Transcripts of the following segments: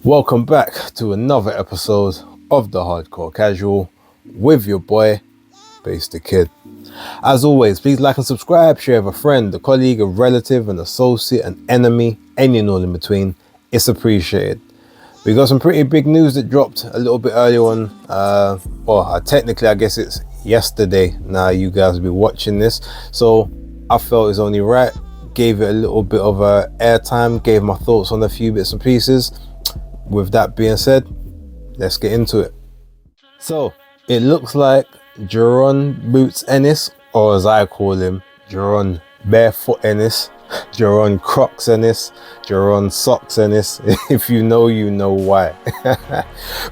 Welcome back to another episode of the Hardcore Casual with your boy, Base the Kid. As always, please like and subscribe, share with a friend, a colleague, a relative, an associate, an enemy, any and all in between. It's appreciated. We got some pretty big news that dropped a little bit earlier on. Technically, I guess it's yesterday. Now you guys will be watching this, so I felt it's only right. Gave it a little bit of airtime, gave my thoughts on a few bits and pieces. With that being said, let's get into it. So it looks like Jaron Boots Ennis, or as I call him, Jaron Barefoot Ennis, Jaron Crocs Ennis, Jaron Socks Ennis. If you know, you know why.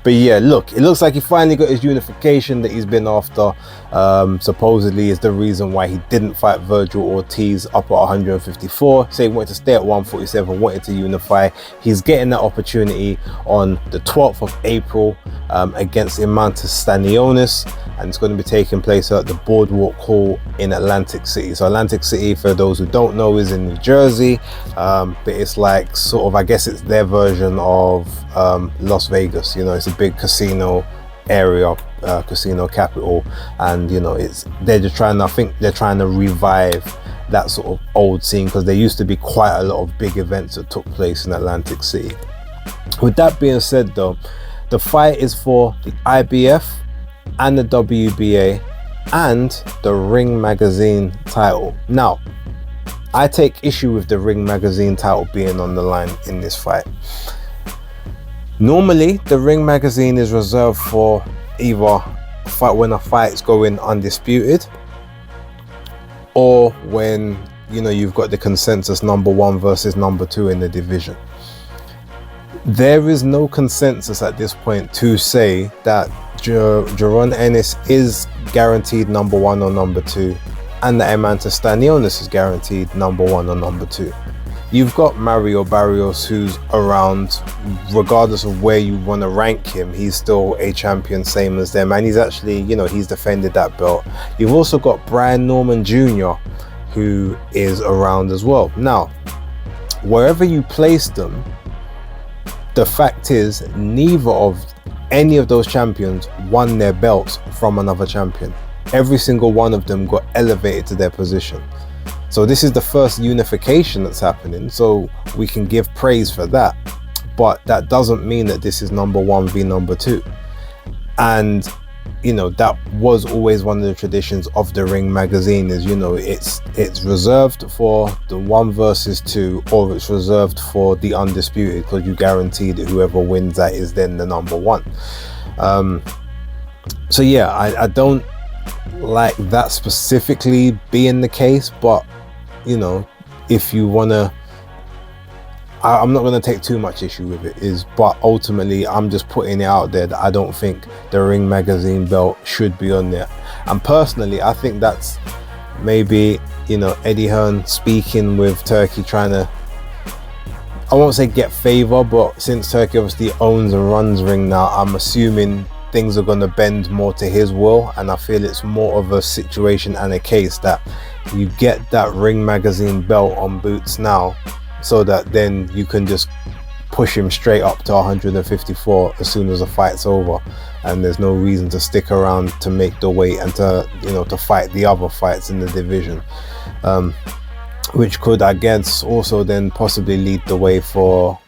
But yeah, look, it looks like he finally got his unification that he's been after. Supposedly is the reason why he didn't fight Virgil Ortiz up at 154. So he wanted to stay at 147, wanted to unify. He's getting that opportunity on the 12th of April against Stanionis, and it's going to be taking place at the Boardwalk Hall in Atlantic City. So Atlantic City, for those who don't know, is in New Jersey, but it's like sort of, I guess it's their version of Las Vegas. You know, it's a big casino area, casino capital, and you know, they're trying to revive that sort of old scene, because there used to be quite a lot of big events that took place in Atlantic City. With that being said though, the fight is for the IBF and the WBA and the Ring Magazine title. Now, I take issue with the Ring Magazine title being on the line in this fight. Normally, the Ring Magazine is reserved for either when a fight's going undisputed, or when, you know, you've got the consensus number 1 versus number 2 in the division. There is no consensus at this point to say that Jaron Ennis is guaranteed number 1 or number 2, and that Stanionis is guaranteed number 1 or number 2. You've got Mario Barrios, who's around, regardless of where you want to rank him, he's still a champion, same as them, and he's actually, you know, he's defended that belt. You've also got Brian Norman Jr., who is around as well. Now, wherever you place them, the fact is, neither of any of those champions won their belts from another champion. Every single one of them got elevated to their position. So this is the first unification that's happening, so we can give praise for that. But that doesn't mean that this is number 1 v number 2. And, you know, that was always one of the traditions of the Ring Magazine, is, you know, it's reserved for the 1 versus 2, or it's reserved for the undisputed, because you guarantee that whoever wins that is then the number 1. So yeah, I don't like that specifically being the case, but you know, if you wanna, I'm not gonna take too much issue with it, but ultimately I'm just putting it out there that I don't think the Ring Magazine belt should be on there. And personally, I think that's maybe, you know, Eddie Hearn speaking with Turkey, trying to, I won't say get favor, but since Turkey obviously owns and runs Ring now, I'm assuming things are going to bend more to his will, and I feel it's more of a situation and a case that you get that Ring Magazine belt on Boots now, so that then you can just push him straight up to 154 as soon as the fight's over, and there's no reason to stick around to make the weight and to, you know, to fight the other fights in the division, which could, I guess, also then possibly lead the way for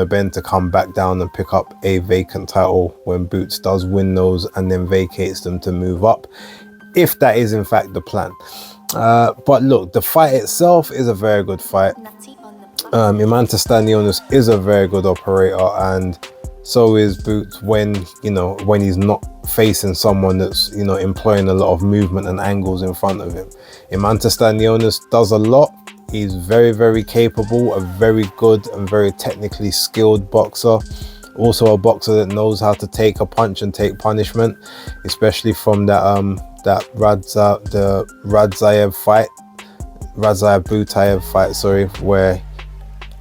Benn to come back down and pick up a vacant title when Boots does win those and then vacates them to move up, if that is in fact the plan. But look, the fight itself is a very good fight. Stanionis is a very good operator, and so is Boots when, you know, when he's not facing someone that's, you know, employing a lot of movement and angles in front of him. Stanionis does a lot. He's very, very capable, a very good and very technically skilled boxer. Also a boxer that knows how to take a punch and take punishment, especially from that Radzayev Butayev fight, sorry, where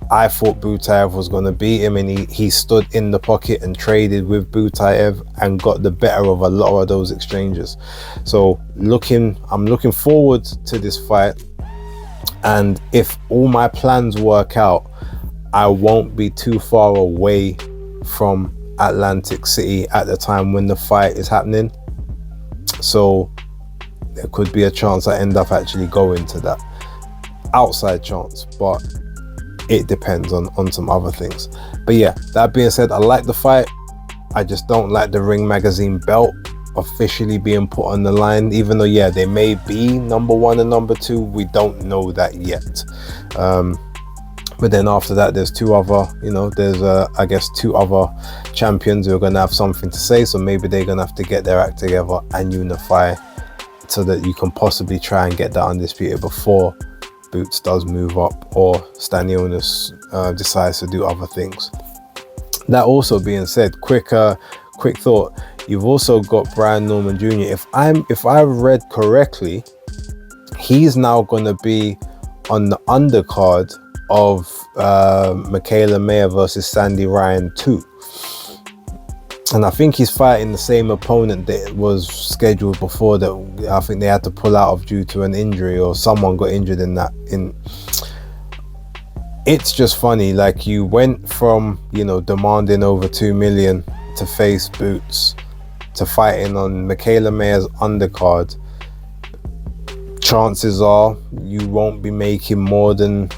I thought Butayev was going to beat him, and he stood in the pocket and traded with Butayev and got the better of a lot of those exchanges. So I'm looking forward to this fight. And if all my plans work out, I won't be too far away from Atlantic City at the time when the fight is happening. So there could be a chance I end up actually going to that. Outside chance, but it depends on some other things. But yeah, that being said, I like the fight. I just don't like the Ring Magazine belt officially being put on the line, even though, yeah, they may be number 1 and number 2. We don't know that yet. But then after that, there's two other, there's I guess 2 other champions who are going to have something to say. So maybe they're going to have to get their act together and unify so that you can possibly try and get that undisputed before Boots does move up or Stanionis decides to do other things. That also being said, quick thought, you've also got Brian Norman Jr. If I read correctly, he's now going to be on the undercard of Michaela Mayer versus Sandy Ryan 2. And I think he's fighting the same opponent that was scheduled before that I think they had to pull out of due to an injury, or someone got injured in that. It's just funny, like, you went from, demanding over 2 million to face Boots to fighting on Michaela Mayer's undercard. Chances are you won't be making more than,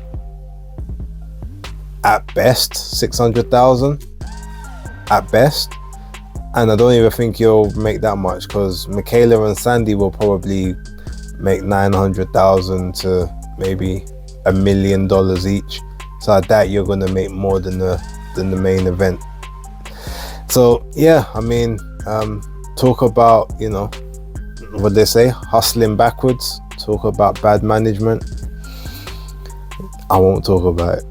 at best, 600,000 at best. And I don't even think you'll make that much, because Michaela and Sandy will probably make 900,000 to maybe $1 million each. So I doubt you're going to make more than the main event. So yeah, I mean, talk about, what they say, hustling backwards. Talk about bad management. I won't talk about it.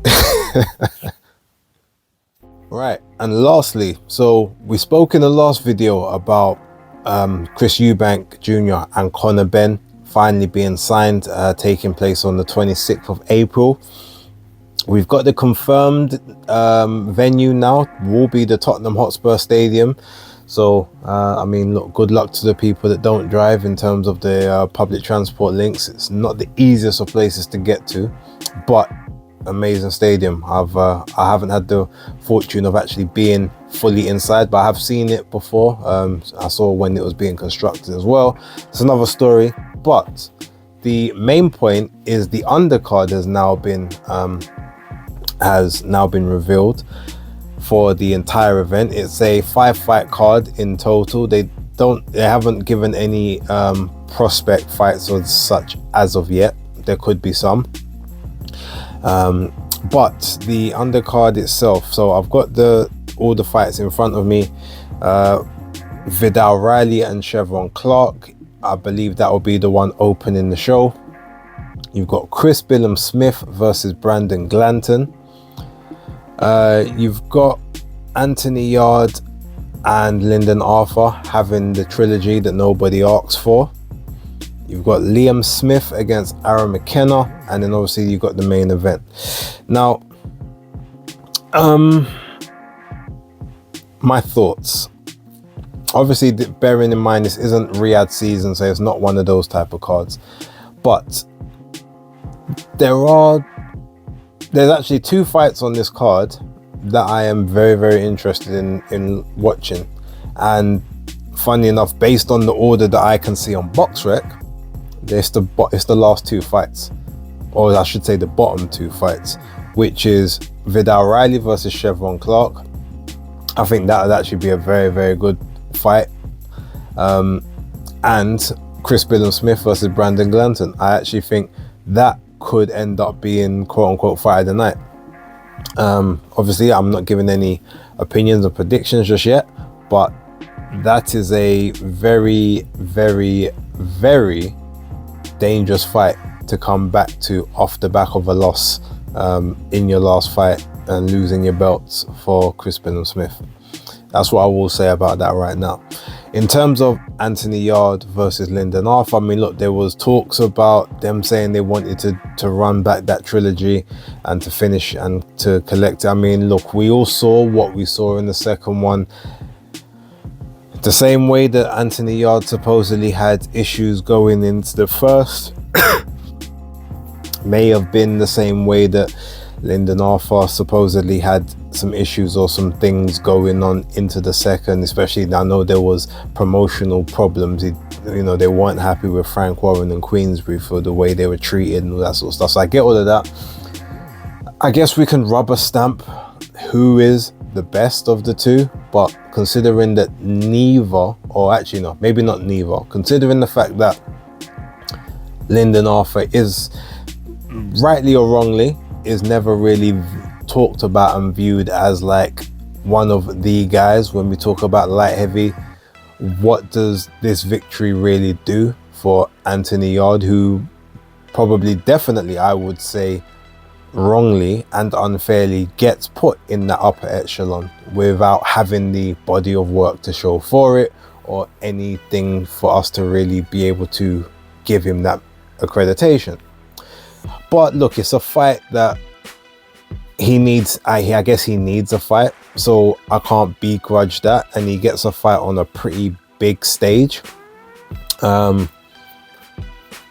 Right, and lastly, so we spoke in the last video about Chris Eubank Jr. and Conor Benn finally being signed, taking place on the 26th of April. We've got the confirmed venue now, will be the Tottenham Hotspur Stadium. So, I mean, look, good luck to the people that don't drive in terms of the public transport links. It's not the easiest of places to get to, but amazing stadium. I haven't had the fortune of actually being fully inside, but I have seen it before. I saw when it was being constructed as well. It's another story, but the main point is the undercard has now been revealed for the entire event. It's a 5-fight card in total. They haven't given any prospect fights or such as of yet. There could be some. But the undercard itself, so I've got all the fights in front of me. Vidal Riley and Chevron Clark, I believe that will be the one opening the show. You've got Chris Billum Smith versus Brandon Glanton. You've got Anthony Yard and Lyndon Arthur having the trilogy that nobody asked for. You've got Liam Smith against Aaron McKenna, and then obviously you've got the main event. Now, my thoughts. Obviously, bearing in mind this isn't Riyadh season, so it's not one of those type of cards. But there's actually 2 fights on this card that I am very, very interested in watching. And funny enough, based on the order that I can see on BoxRec, it's the last 2 fights, or I should say the bottom 2 fights, which is Vidal Riley versus Chevron Clark. I think that would actually be a very, very good fight. And Chris Billum Smith versus Brandon Glanton. I actually think that could end up being quote-unquote fight of the night. Obviously, I'm not giving any opinions or predictions just yet, but that is a very, very, very dangerous fight to come back to off the back of a loss in your last fight and losing your belts for Chris Billum Smith. That's what I will say about that right now. In terms of Anthony Yard versus Lyndon Arthur, I mean, look, there was talks about them saying they wanted to run back that trilogy and to finish and to collect it. I mean, look, we all saw what we saw in the second one. The same way that Anthony Yard supposedly had issues going into the first may have been the same way that Lyndon Arthur supposedly had some issues or some things going on into the second, especially I know there was promotional problems. They weren't happy with Frank Warren and Queensberry for the way they were treated and all that sort of stuff. So I get all of that. I guess we can rubber stamp who is the best of the two, but considering that neither, or actually no, maybe not neither, considering the fact that Lyndon Arthur is, rightly or wrongly, is never really talked about and viewed as like one of the guys when we talk about light heavy, what does this victory really do for Anthony Yarde, who probably, definitely, I would say, wrongly and unfairly gets put in that upper echelon without having the body of work to show for it or anything for us to really be able to give him that accreditation. But look, it's a fight that he needs. I guess he needs a fight, so I can't begrudge that, and he gets a fight on a pretty big stage.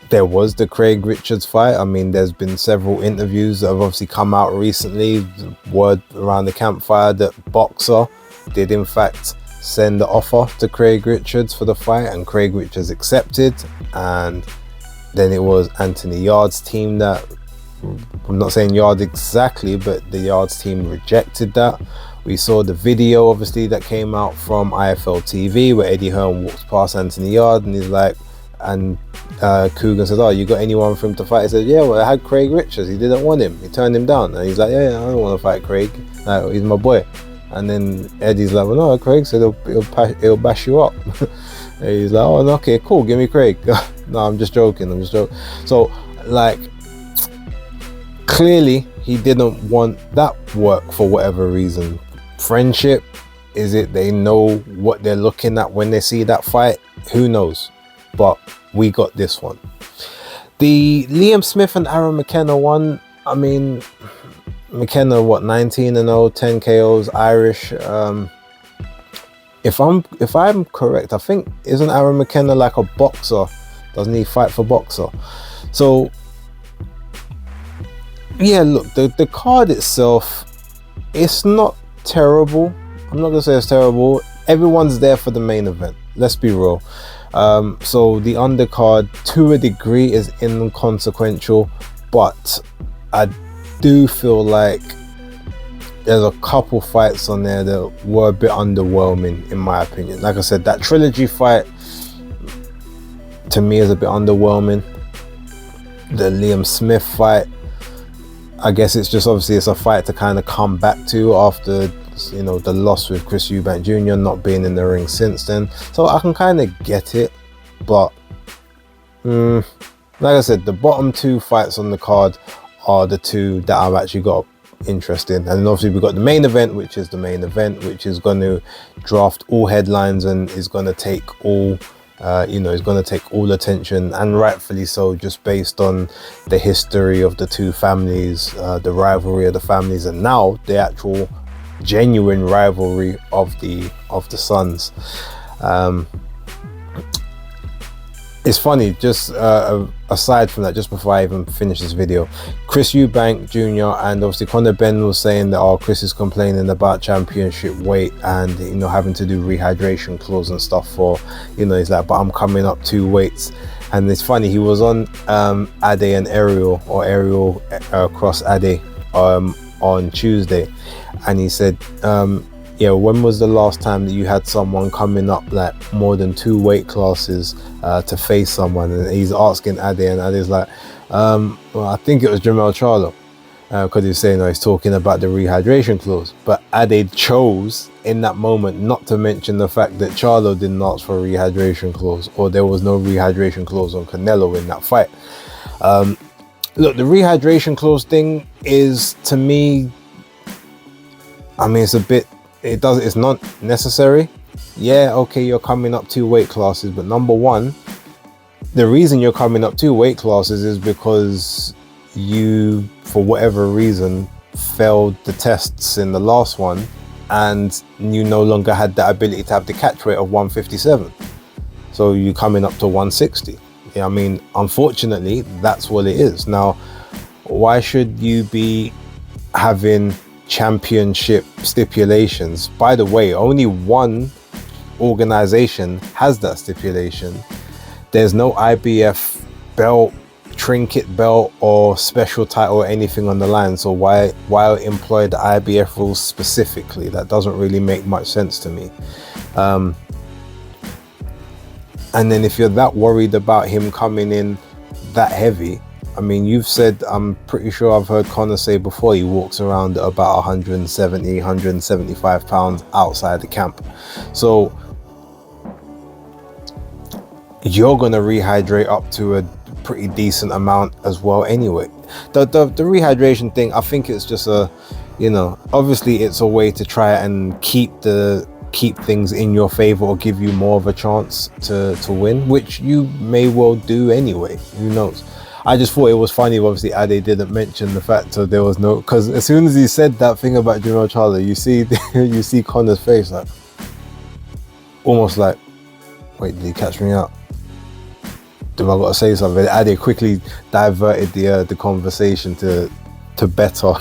There was the Craig Richards fight. I mean, there's been several interviews that have obviously come out recently. Word around the campfire that Boxer did in fact send the offer to Craig Richards for the fight, and Craig Richards accepted. And then it was Anthony Yarde's team that, I'm not saying Yarde exactly, but the Yarde's team rejected that. We saw the video obviously that came out from IFL TV where Eddie Hearn walks past Anthony Yarde and he's like, and Coogan said, "Oh, you got anyone for him to fight?" He said, "Yeah, well, I had Craig Richards. He didn't want him. He turned him down." And he's like, "Yeah, I don't want to fight Craig. Like, he's my boy." And then Eddie's like, "Well, no, Craig said he'll bash you up." And he's like, "Oh, okay, cool. Give me Craig." No, I'm just joking. So, like, clearly he didn't want that work for whatever reason. Friendship, is it they know what they're looking at when they see that fight? Who knows? But we got this one. The Liam Smith and Aaron McKenna one, I mean, McKenna, what, 19-0, 10 KOs, Irish. If I'm correct, I think, isn't Aaron McKenna like a boxer? Doesn't he fight for Boxer? So yeah, look, the card itself, it's not terrible. I'm not gonna say it's terrible. Everyone's there for the main event, let's be real. So the undercard to a degree is inconsequential, but I do feel like there's a couple fights on there that were a bit underwhelming in my opinion. Like I said, that trilogy fight to me is a bit underwhelming. The Liam Smith fight, I guess it's just obviously it's a fight to kind of come back to after, you know, the loss with Chris Eubank Jr. not being in the ring since then. So I can kind of get it, but like I said, the bottom two fights on the card are the two that I've actually got interest in. And obviously we've got the main event, which is the main event, which is going to draft all headlines and is going to take all is going to take all attention, and rightfully so, just based on the history of the two families, the rivalry of the families, and now the actual genuine rivalry of the sons. It's funny, just aside from that, just before I even finish this video, Chris Eubank Jr. and obviously Conor Benn was saying that, Chris is complaining about championship weight and, you know, having to do rehydration clause and stuff for, you know, he's like, but I'm coming up 2 weights. And it's funny, he was on Ade and Ariel, or Ariel cross Ade on Tuesday, and he said, yeah, when was the last time that you had someone coming up like more than 2 weight classes to face someone? And he's asking Ade, and Ade's like, well, I think it was Jermell Charlo, because he's saying, he's talking about the rehydration clause. But Ade chose in that moment not to mention the fact that Charlo didn't ask for a rehydration clause, or there was no rehydration clause on Canelo in that fight. Look, the rehydration clause thing is, to me, I mean, it's not necessary. Yeah, okay, you're coming up 2 weight classes, but number one, the reason you're coming up 2 weight classes is because you, for whatever reason, failed the tests in the last one, and you no longer had the ability to have the catch weight of 157. So you're coming up to 160. Yeah, I mean, unfortunately, that's what it is. Now, why should you be having championship stipulations. By the way, only one organization has that stipulation. There's no IBF belt, trinket belt, or special title or anything on the line. So why employ the IBF rules specifically? That doesn't really make much sense to me. And then if you're that worried about him coming in that heavy, I mean, you've said, I'm pretty sure I've heard Conor say before, he walks around at about 170, 175 pounds outside the camp. So you're going to rehydrate up to a pretty decent amount as well anyway. The rehydration thing, I think it's just a, you know, obviously it's a way to try and keep things in your favor or give you more of a chance to win, which you may well do anyway. Who knows? I just thought it was funny. Obviously, Ade didn't mention the fact that there was no, because as soon as he said that thing about Jerome Charlo, you see Conor's face, like almost like, wait, did he catch me out? Do I got to say something? Ade quickly diverted the conversation to better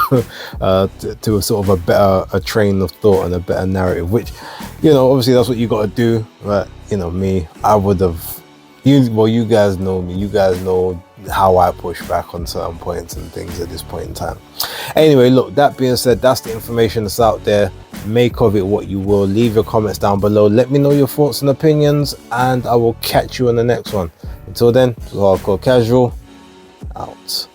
to a sort of a better train of thought and a better narrative, which, you know, obviously that's what you got to do. But you know, me, I would have, you guys know me, you guys know how I push back on certain points and things at this point in time. Anyway, look, that being said, that's the information that's out there. Make of it what you will. Leave your comments down below. Let me know your thoughts and opinions, and I will catch you on the next one. Until then, this is Hardcore Casual, out.